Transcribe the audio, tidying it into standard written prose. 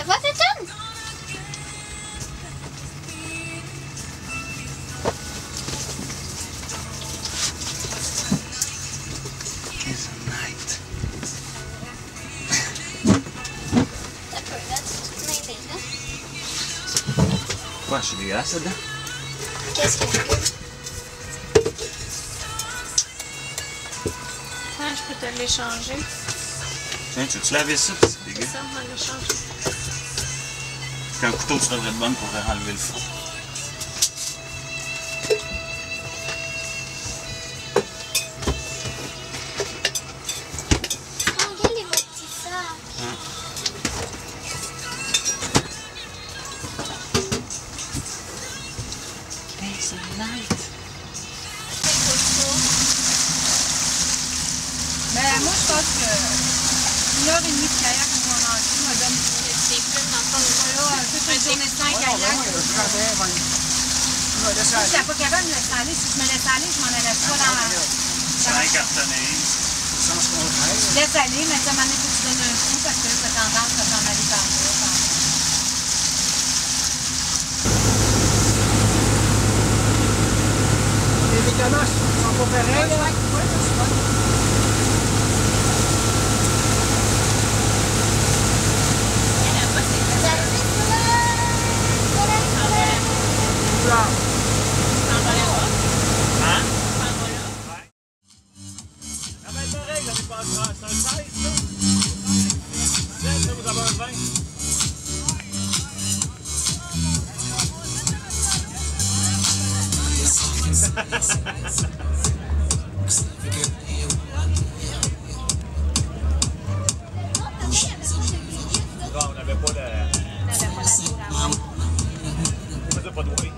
What a ton! It's a night. T'as peur, là, tu te mets là? Quoi, je suis dégueulasse là-dedans? Qu'est-ce qu'il y a? Ah, je peux te l'échanger. Tiens, tu veux-tu laver ça? C'est dégueu. C'est ça, on va l'échanger. Avec un couteau, tu devrais être bonne pour enlever le fond. Regarde les petits sacs. Hey, c'est night. Ben, moi, je pense que 1h30 de kayak pour manger, me donne Des plumes dans ton voilà, toute une journée de 5 kayak. Si je n'étais pas capable de me laisser aller, si je me laisse aller, je m'en allais pas dans la... C'est un cartonné. Je laisse aller, mais ça m'en est faut que tu donnes un coup parce que là, t'as tendance à t'en aller par là. Les décalages sont pas pareils, là? Oui, c'est bon. Hein? La même règle, l'année passée, c'est un 16, ça. 16, ça, vous avez un 20. Non, on n'avait pas la... On faisait pas de bruit.